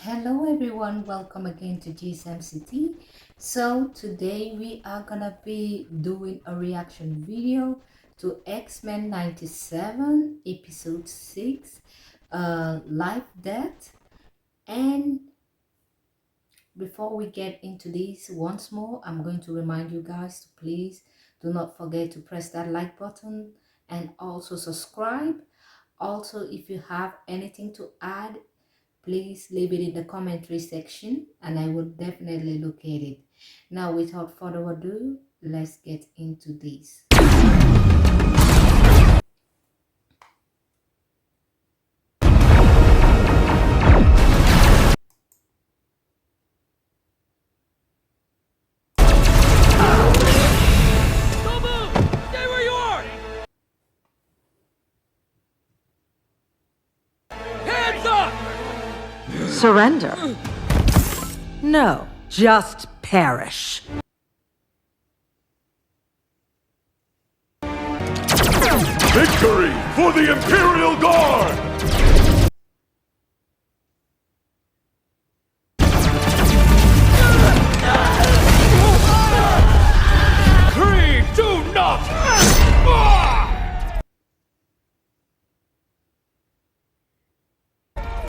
Hello everyone, welcome again to GSMCT. So today we are gonna be doing a reaction video to X-Men 97 episode 6, Lifedeath. And before we get into this once more, I'm going to remind you guys to please do not forget to press that like button and also subscribe. Also, if you have anything to add, please leave it in the commentary section and I will definitely look at it. Now, without further ado, let's get into this. Surrender? No, just perish. Victory for the Imperial Guard! Kree, do not!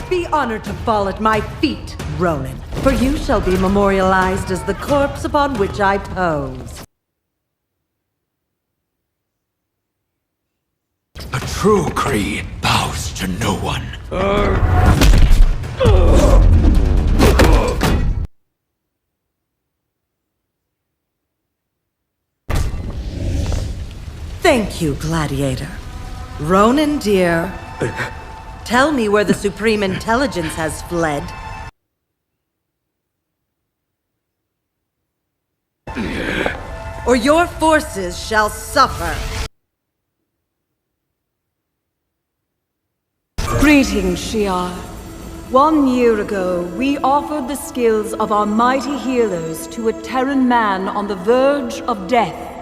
Be honored to fall at my feet, Ronan, for you shall be memorialized as the corpse upon which I pose. A true Kree bows to no one. Thank you, Gladiator. Ronan, dear, tell me where the Supreme Intelligence has fled. Or your forces shall suffer. Greetings, Shi'ar. 1 year ago, we offered the skills of our mighty healers to a Terran man on the verge of death.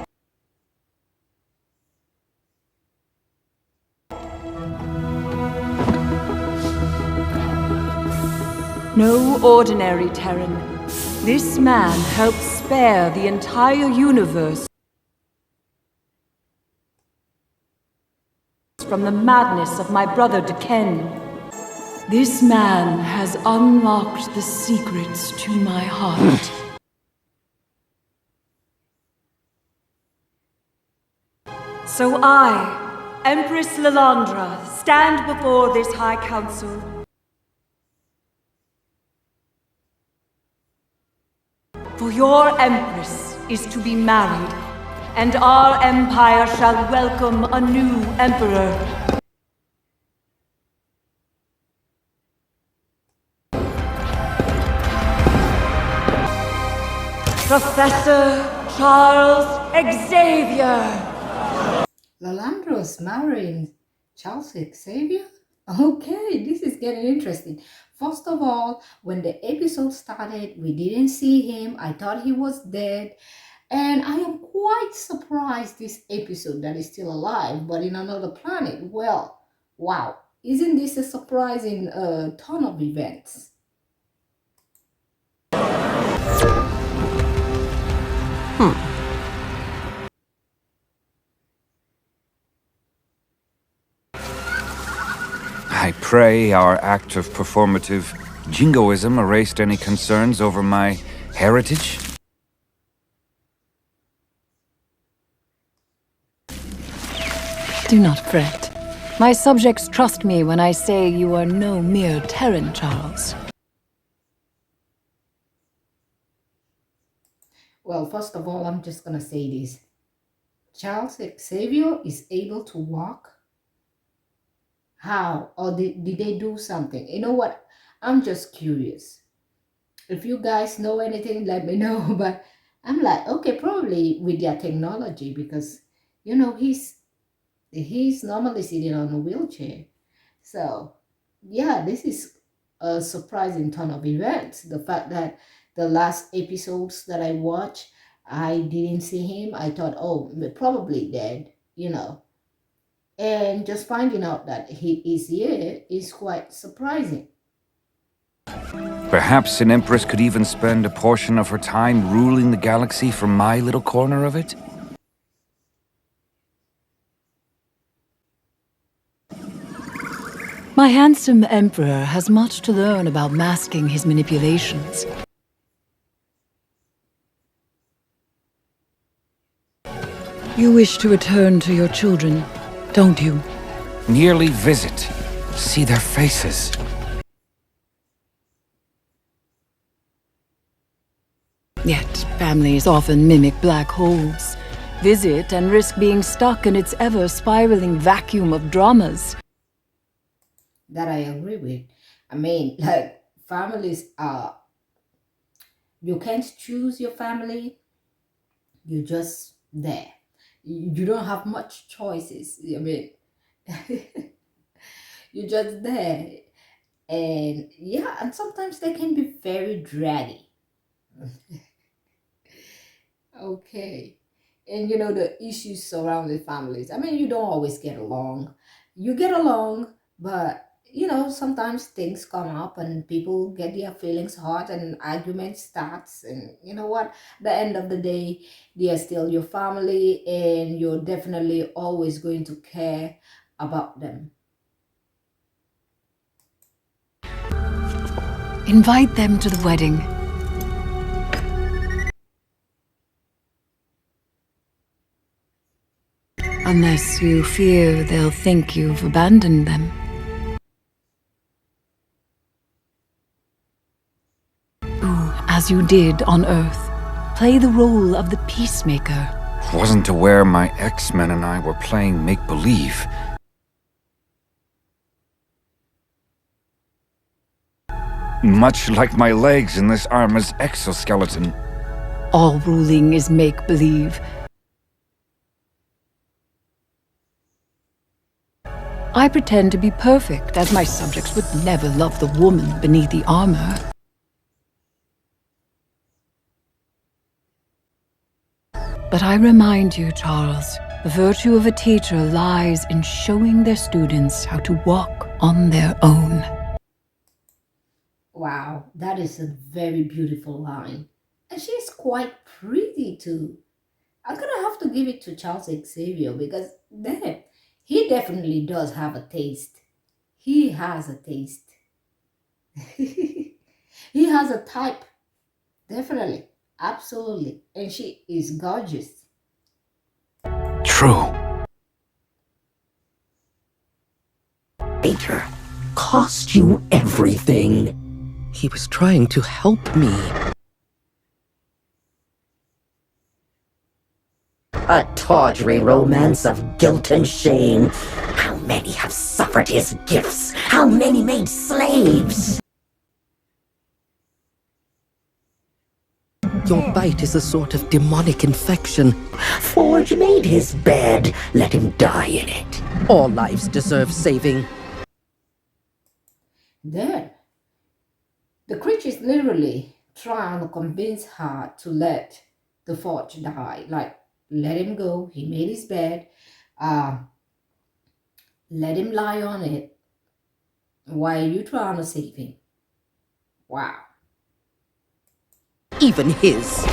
No ordinary Terran. This man helped spare the entire universe from the madness of my brother D'Ken. This man has unlocked the secrets to my heart. So I, Empress Lilandra, stand before this High Council for your Empress is to be married, and our empire shall welcome a new emperor. Professor Charles Xavier. Lilandra's marrying Charles Xavier? Okay, this is getting interesting. First of all, when the episode started, we didn't see him. I thought he was dead. And I am quite surprised this episode that he's still alive, but in another planet. Well, wow. Isn't this a surprising turn of events? I pray our act of performative jingoism erased any concerns over my heritage. Do not fret. My subjects trust me when I say you are no mere Terran, Charles. Well, first of all, I'm just going to say this. Charles Xavier is able to walk. How? Or did they do something? You know what? I'm just curious. If you guys know anything, let me know. But I'm like, okay, probably with their technology, because, you know, he's normally sitting on a wheelchair. So, yeah, this is a surprising turn of events. The fact that the last episodes that I watched, I didn't see him. I thought, oh, probably dead, you know. And just finding out that he is here is quite surprising. Perhaps an empress could even spend a portion of her time ruling the galaxy from my little corner of it? My handsome emperor has much to learn about masking his manipulations. You wish to return to your children, don't you? Merely visit. See their faces. Yet, families often mimic black holes. Visit and risk being stuck in its ever-spiraling vacuum of dramas. That I agree with. I mean, like, families are, you can't choose your family, you're just there. You don't have much choices. I mean, you're just there. And yeah, and sometimes they can be very draggy. Okay. And you know, the issues surrounding families. I mean, you don't always get along. You get along, but you know, sometimes things come up and people get their feelings hurt and argument starts. And you know what? The end of the day, they are still your family and you're definitely always going to care about them. Invite them to the wedding. Unless you fear they'll think you've abandoned them. Do as you did on Earth. Play the role of the peacemaker. Wasn't aware my X-Men and I were playing make-believe. Much like my legs in this armor's exoskeleton. All ruling is make-believe. I pretend to be perfect, as my subjects would never love the woman beneath the armor. But I remind you, Charles, the virtue of a teacher lies in showing their students how to walk on their own. Wow, that is a very beautiful line. And she's quite pretty too. I'm gonna have to give it to Charles Xavier because damn, he definitely does have a taste. He has a taste. He has a type. Definitely. Absolutely. And she is gorgeous. True. Traitor cost you everything. He was trying to help me. A tawdry romance of guilt and shame. How many have suffered his gifts? How many made slaves? Your bite is a sort of demonic infection. Forge made his bed. Let him die in it. All lives deserve saving. Then, the creature's literally trying to convince her to let the Forge die. Like, let him go. He made his bed. Let him lie on it. Why are you trying to save him? Wow. Even his.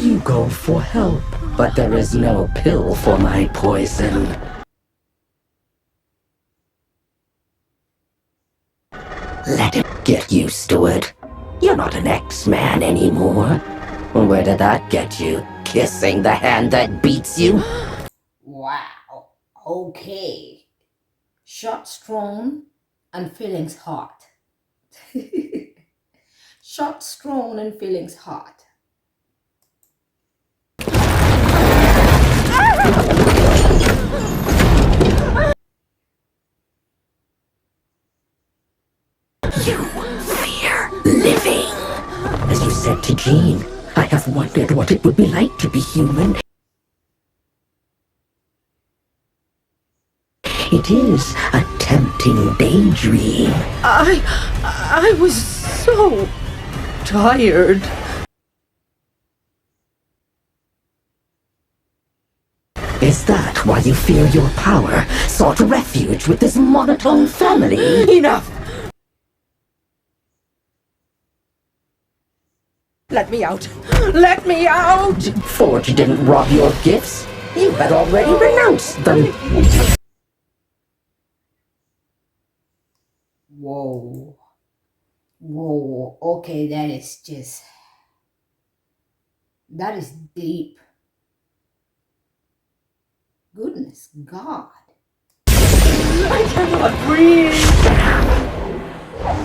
You go for help, but there is no pill for my poison. Let him get used to it. You're not an X-Man anymore. Where did that get you? Kissing the hand that beats you? Wow. Okay. Shot strong and feelings hot. Shot strong and feelings hot. You fear living. As you said to Jean, I have wondered what it would be like to be human. It is a tempting daydream. I was so tired. that why you fear your power, sought refuge with this monotone family? Enough! Let me out! Let me out! Forge didn't rob your gifts. You had already renounced them. Whoa. Whoa. Okay, that is just... That is deep. Goodness God. I cannot breathe!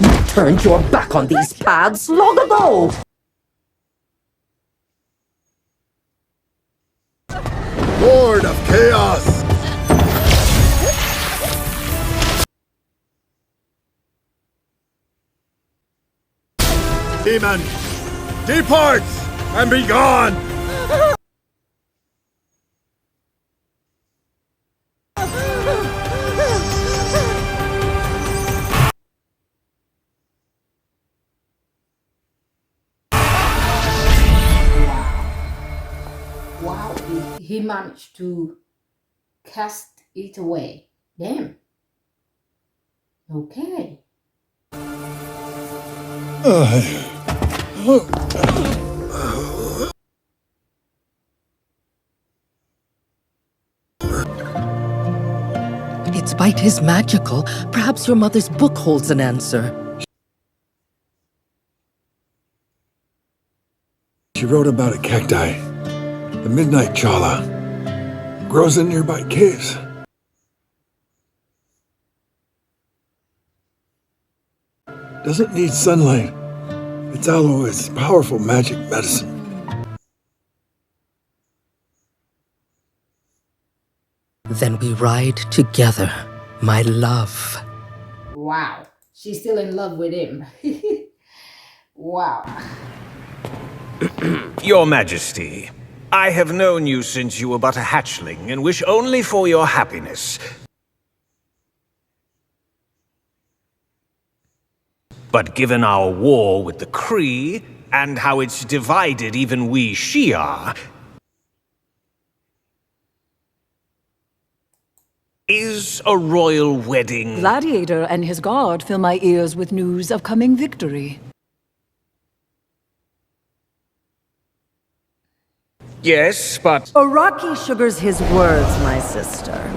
You turned your back on these paths long ago! Lord of Chaos! Demon, depart and be gone! Wow, he managed to cast it away. Damn. Okay. Its bite is magical. Perhaps your mother's book holds an answer. She wrote about a cacti, the midnight chala. Grows in nearby caves. Doesn't need sunlight. Its aloe is powerful magic medicine. Then we ride together, my love. Wow. She's still in love with him. Wow. Your Majesty, I have known you since you were but a hatchling and wish only for your happiness. But given our war with the Kree, and how it's divided even we Shi'ar, is a royal wedding... Gladiator and his guard fill my ears with news of coming victory. Yes, but... Araki sugars his words, my sister.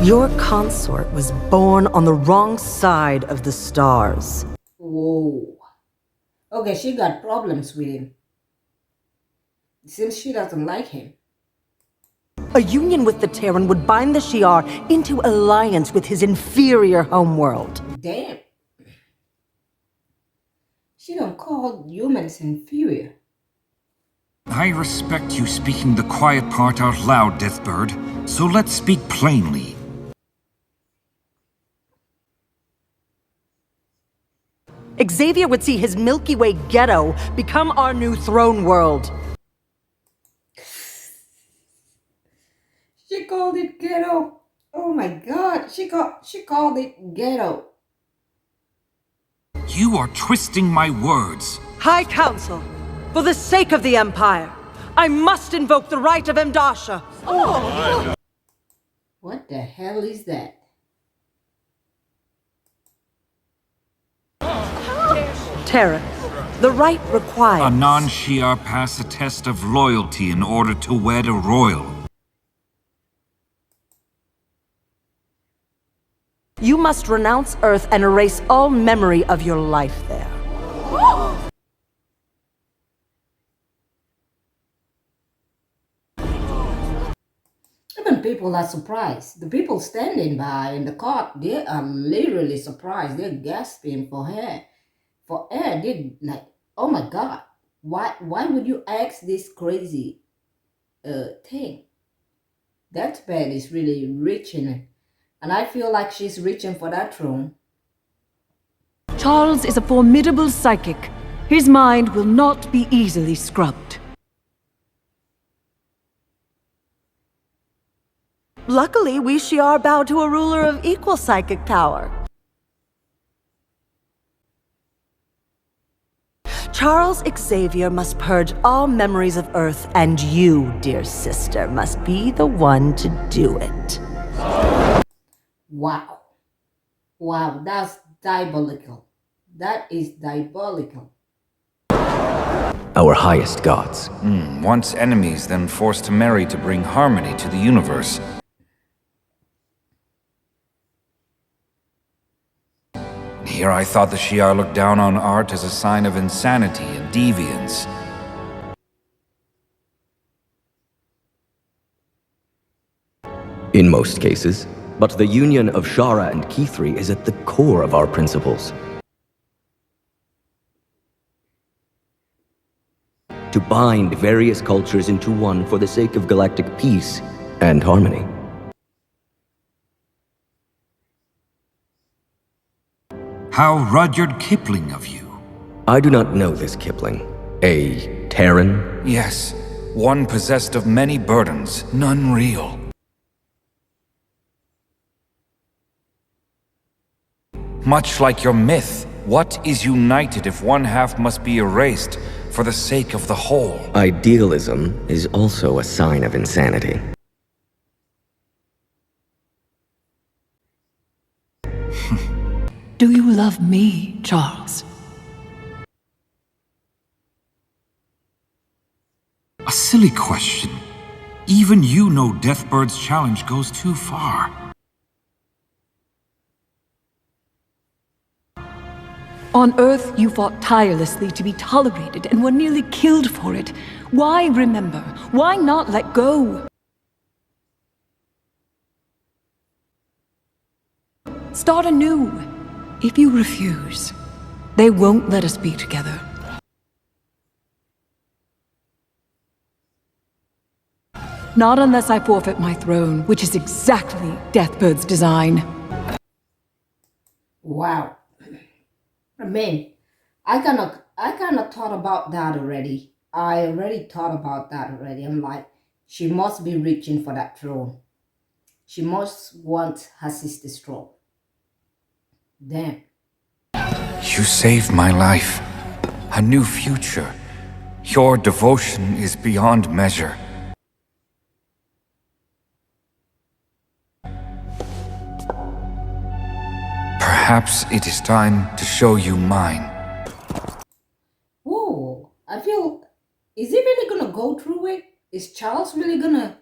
Your consort was born on the wrong side of the stars. Whoa. Okay, she got problems with him. Seems she doesn't like him. A union with the Terran would bind the Shi'ar into alliance with his inferior homeworld. Damn. She don't call humans inferior. I respect you speaking the quiet part out loud, Deathbird, so let's speak plainly. Xavier would see his Milky Way ghetto become our new throne world. She called it ghetto. Oh my God. She called it ghetto. You are twisting my words. High Council, for the sake of the Empire, I must invoke the right of Mdasha. What the hell is that? Terran, the right requires... A non-Shi'ar pass a test of loyalty in order to wed a royal. You must renounce Earth and erase all memory of your life there. Even people are surprised. The people standing by in the court, they are literally surprised. They're gasping for air. For air, they're like, oh my God, why would you ask this crazy thing? Deathbird is really reaching, and I feel like she's reaching for that throne. Charles is a formidable psychic. His mind will not be easily scrubbed. Luckily, we Shi'ar bow to a ruler of equal psychic power. Charles Xavier must purge all memories of Earth, and you, dear sister, must be the one to do it. Wow. Wow, that's diabolical. That is diabolical. Our highest gods. Once enemies, then forced to marry to bring harmony to the universe. Here I thought the Shi'ar looked down on art as a sign of insanity and deviance. In most cases. But the union of Shara and Kithri is at the core of our principles. To bind various cultures into one for the sake of galactic peace and harmony. How Rudyard Kipling of you. I do not know this Kipling. A Terran? Yes, one possessed of many burdens, none real. Much like your myth, what is united if one half must be erased for the sake of the whole? Idealism is also a sign of insanity. Do you love me, Charles? A silly question. Even you know Deathbird's challenge goes too far. On Earth, you fought tirelessly to be tolerated and were nearly killed for it. Why remember? Why not let go? Start anew. If you refuse, they won't let us be together. Not unless I forfeit my throne, which is exactly Deathbird's design. Wow. I mean, I kind of thought about that already. I already thought about that already. I'm like, she must be reaching for that throne. She must want her sister's throne. Damn. You saved my life. A new future. Your devotion is beyond measure. Perhaps it is time to show you mine. Whoa, I feel, is he really gonna go through it? Is Charles really gonna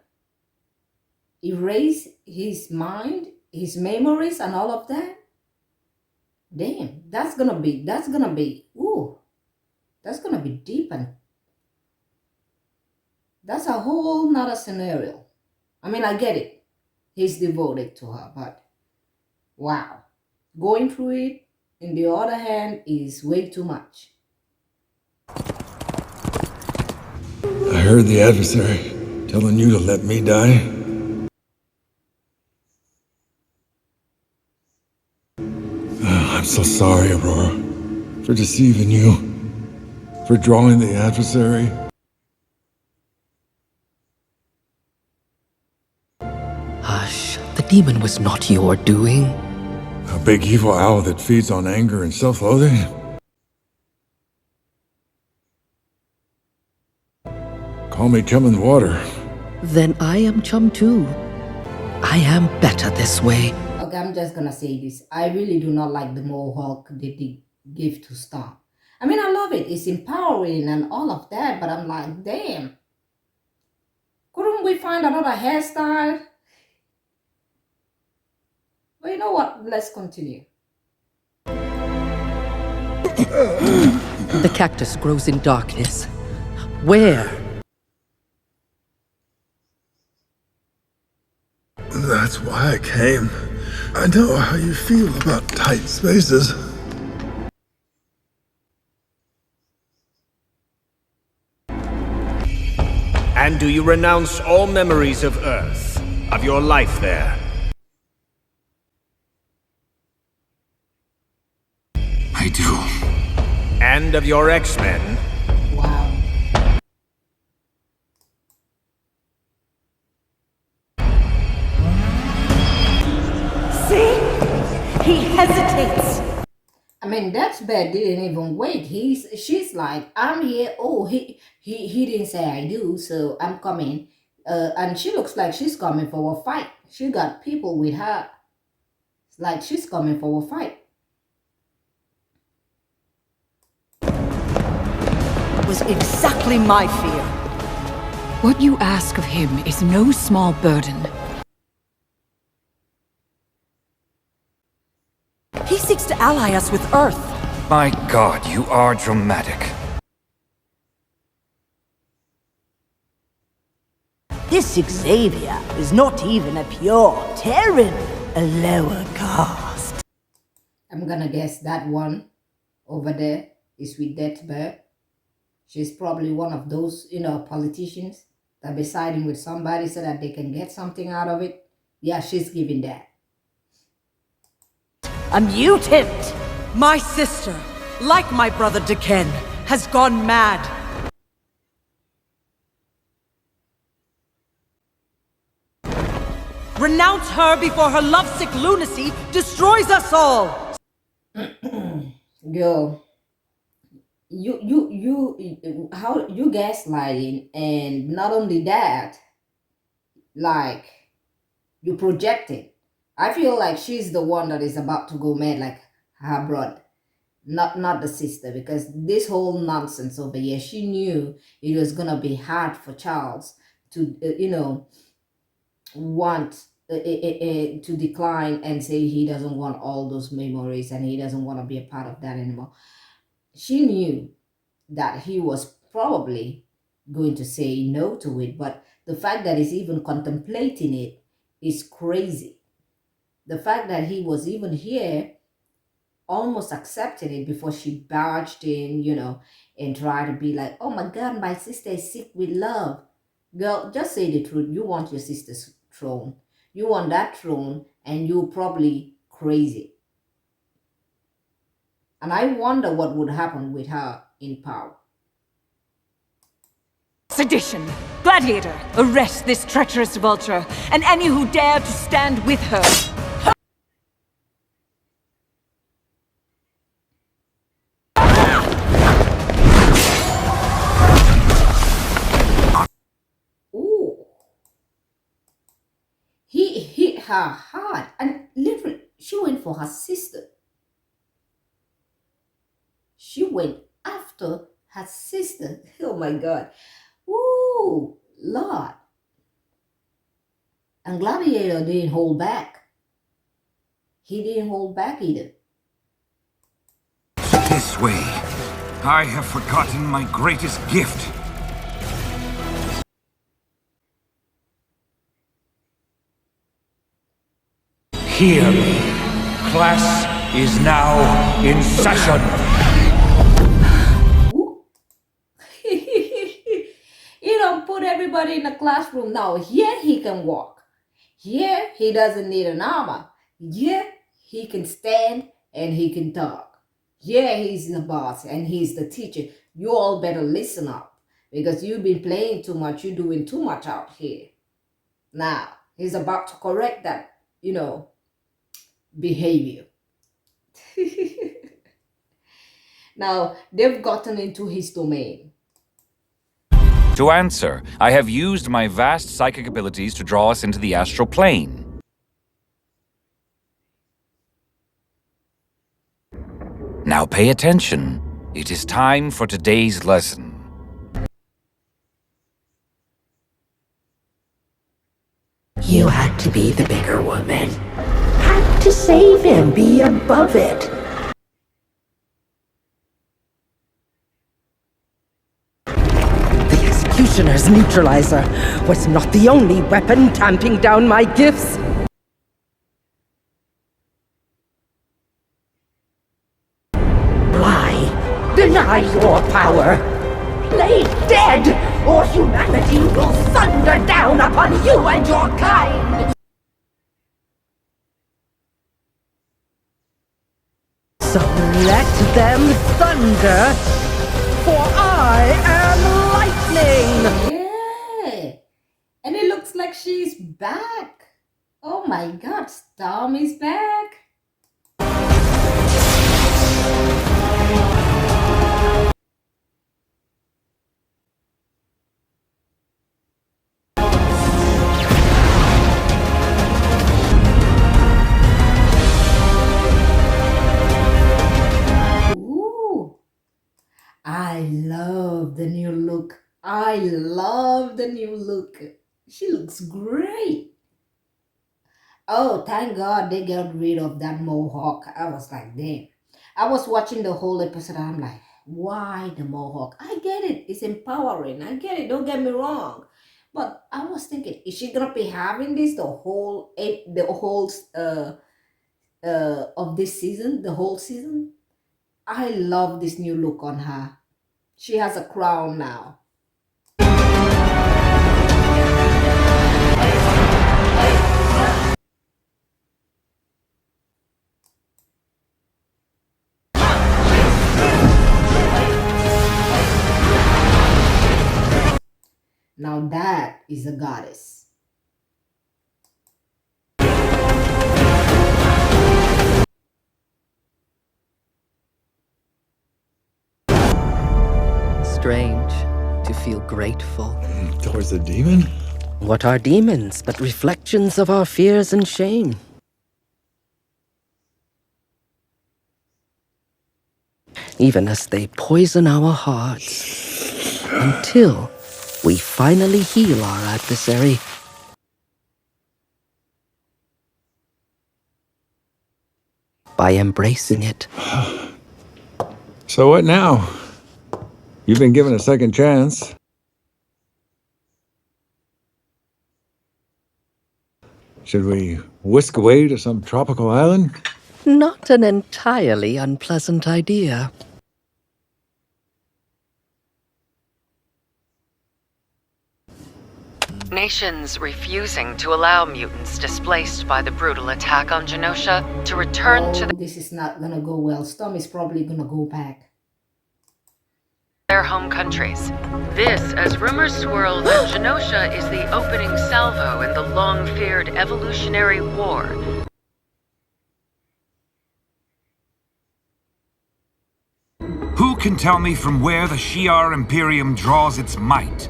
erase his mind, his memories and all of that? Damn, that's gonna be deep, and that's a whole nother scenario. I mean, I get it. He's devoted to her, but wow. Going through it, on the other hand, is way too much. I heard the Adversary telling you to let me die. I'm so sorry, Aurora, for deceiving you, for drawing the Adversary. Hush, the demon was not your doing. A big evil owl that feeds on anger and self-loathing? Call me chum in the water. Then I am chum too. I am better this way. Okay, I'm just gonna say this. I really do not like the mohawk they give to Storm. I mean, I love it. It's empowering and all of that, but I'm like, damn. Couldn't we find another hairstyle? But you know what? Let's continue. The cactus grows in darkness. Where? That's why I came. I know how you feel about tight spaces. And do you renounce all memories of Earth, of your life there? I do. And of your X-Men? Wow. See? He hesitates. I mean, Deathbird didn't even wait. She's like, I'm here. Oh, he didn't say I do, so I'm coming. And she looks like she's coming for a fight. She got people with her. It's like she's coming for a fight. Was exactly my fear. What you ask of him is no small burden. He seeks to ally us with Earth. My God, you are dramatic. This Xavier is not even a pure Terran, a lower caste. I'm gonna guess that one over there is with Deathbird. She's probably one of those, politicians that be siding with somebody so that they can get something out of it. Yeah, she's giving that. A mutant! My sister, like my brother Deken, has gone mad. Renounce her before her lovesick lunacy destroys us all! Girl, how you gaslighting, and not only that, like, you projecting. I feel like she's the one that is about to go mad, like her brother, not the sister, because this whole nonsense over here, she knew it was gonna be hard for Charles to want to decline and say he doesn't want all those memories and he doesn't want to be a part of that anymore. She knew that he was probably going to say no to it, but the fact that he's even contemplating it is crazy. The fact that he was even here almost accepting it before she barged in, and tried to be like, oh my God, my sister is sick with love. Girl, just say the truth. You want your sister's throne. You want that throne, and you're probably crazy. And I wonder what would happen with her in power. Sedition! Gladiator, arrest this treacherous vulture, and any who dare to stand with her. Ooh. He hit her hard, and literally, she went for her sister. She went after her sister. Oh my God. Ooh, Lord. And Gladiator didn't hold back. He didn't hold back either. This way. I have forgotten my greatest gift. Hear me. Class is now in session. You don't put everybody in the classroom now. Here he can walk. Here he doesn't need an armor. Here he can stand and he can talk. Here he's the boss and he's the teacher. You all better listen up, because you've been playing too much. You're doing too much out here. Now he's about to correct that, behavior. Now they've gotten into his domain. To answer, I have used my vast psychic abilities to draw us into the astral plane. Now pay attention. It is time for today's lesson. You had to be the bigger woman. Had to save him, be above it. The Executioner's neutralizer was not the only weapon tamping down my gifts. Lie. Deny your power. Play dead, or humanity will thunder down upon you and your kind. So let them thunder, for I am lightning! Yeah. And it looks like she's back. Oh my God, Storm is back. I love the new look. She looks great. Oh, thank God they got rid of that mohawk. I was like, damn. I was watching the whole episode. I'm like, why the mohawk? I get it. It's empowering. I get it. Don't get me wrong. But I was thinking, is she gonna be having this the whole of this season, the whole season? I love this new look on her. She has a crown now. Now that is a goddess. Strange to feel grateful. Towards the demon? What are demons but reflections of our fears and shame? Even as they poison our hearts, until we finally heal our adversary. By embracing it. So what now? You've been given a second chance. Should we whisk away to some tropical island? Not an entirely unpleasant idea. Nations refusing to allow mutants displaced by the brutal attack on Genosha to return to This is not gonna go well. Storm is probably gonna go back. their home countries. This, as rumors swirl that Genosha is the opening salvo in the long-feared evolutionary war. Who can tell me from where the Shi'ar Imperium draws its might?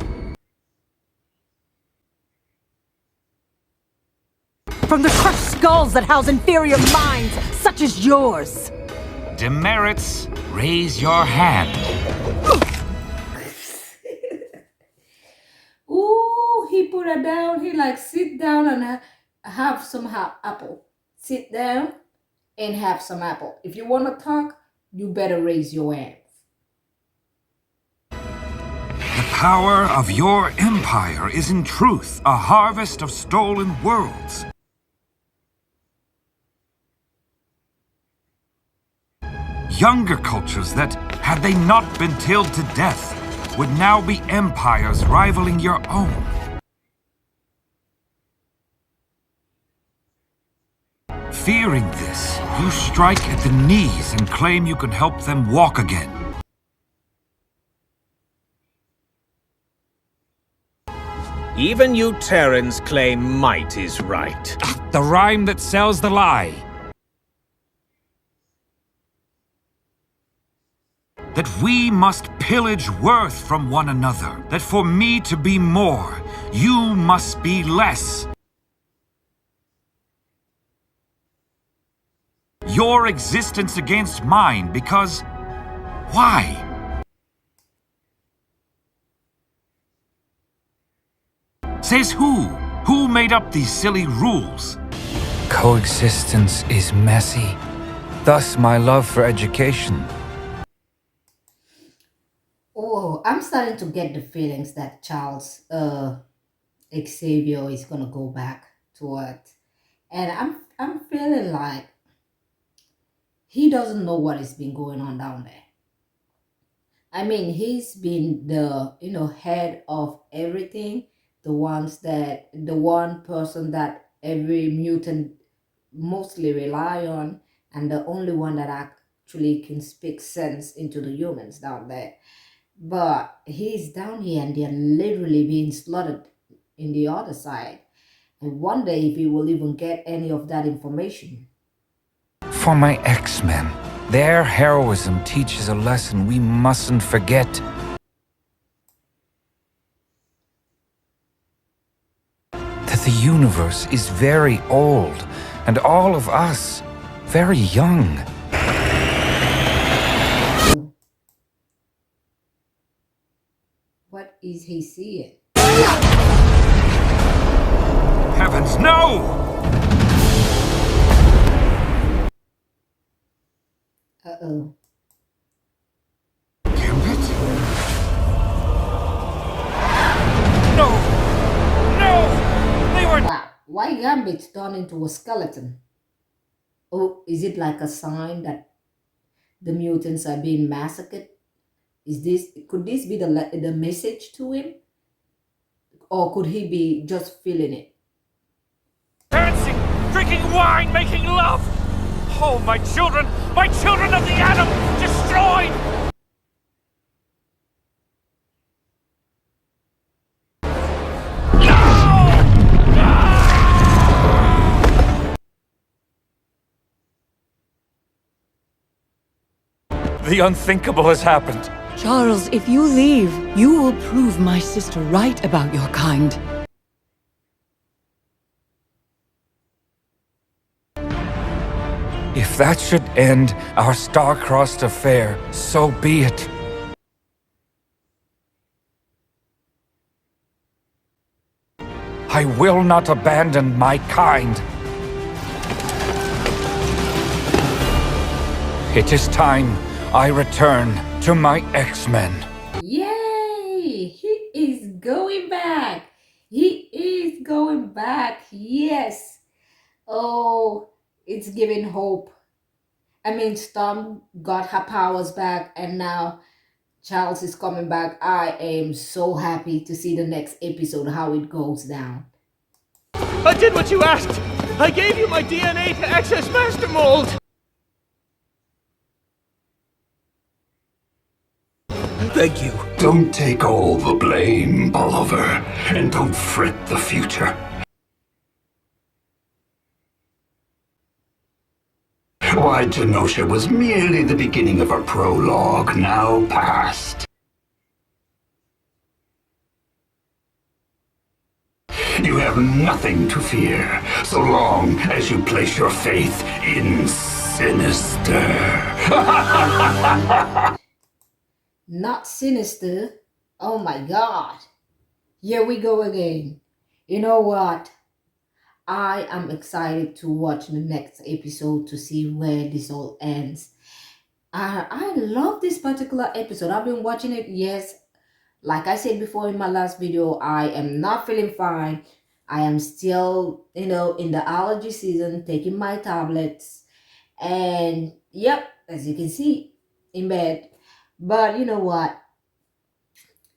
From the crushed skulls that house inferior minds, such as yours. Demerits, raise your hand. Ooh, he put her down. He like, sit down and have some apple. Sit down and have some apple. If you want to talk, you better raise your hands. The power of your empire is in truth a harvest of stolen worlds. Younger cultures that, had they not been tilled to death, would now be empires rivaling your own. Fearing this, you strike at the knees and claim you can help them walk again. Even you Terrans claim might is right. The rhyme that sells the lie. That we must pillage worth from one another. That for me to be more, you must be less. Your existence against mine because... why? Says who? Who made up these silly rules? Coexistence is messy. Thus my love for education. Oh, I'm starting to get the feelings that Charles Xavier is gonna go back to Earth. And I'm feeling like he doesn't know what has been going on down there. I mean, he's been the head of everything, the one person that every mutant mostly rely on, and the only one that actually can speak sense into the humans down there. But he's down here and they're literally being slaughtered in the other side. And one day if he will even get any of that information. For my X-Men, their heroism teaches a lesson we mustn't forget. That the universe is very old, and all of us very young. What is he seeing? Heavens, no! Uh-oh. Gambit? No! No! They were... Wow, why Gambit turned into a skeleton? Oh, is it like a sign that the mutants are being massacred? Could this be the message to him? Or could he be just feeling it? Dancing, drinking wine, making love! Oh, my children of the atom, destroyed! The unthinkable has happened. Charles, if you leave, you will prove my sister right about your kind. If that should end our star-crossed affair, so be it. I will not abandon my kind. It is time I return to my X-Men. Yay! He is going back. He is going back. Yes. Oh, it's giving hope. I mean, Storm got her powers back and now Charles is coming back. I am so happy to see the next episode, how it goes down. I did what you asked! I gave you my DNA to access Master Mold! Thank you. Don't take all the blame, Oliver, and don't fret the future. Why, Genosha was merely the beginning of a prologue, now past. You have nothing to fear, so long as you place your faith in Sinister. Not Sinister. Oh my God. Here we go again. You know what? I am excited to watch the next episode to see where this all ends. I love this particular episode. I've been watching it. Yes, like I said before in my last video, I am not feeling fine. I am still, in the allergy season, taking my tablets. And yep, as you can see, in bed. But you know what?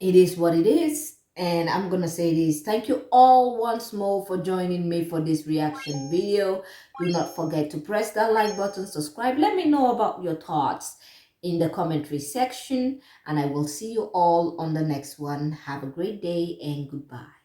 It is what it is. And I'm going to say this. Thank you all once more for joining me for this reaction video. Do not forget to press that like button, subscribe. Let me know about your thoughts in the commentary section. And I will see you all on the next one. Have a great day and goodbye.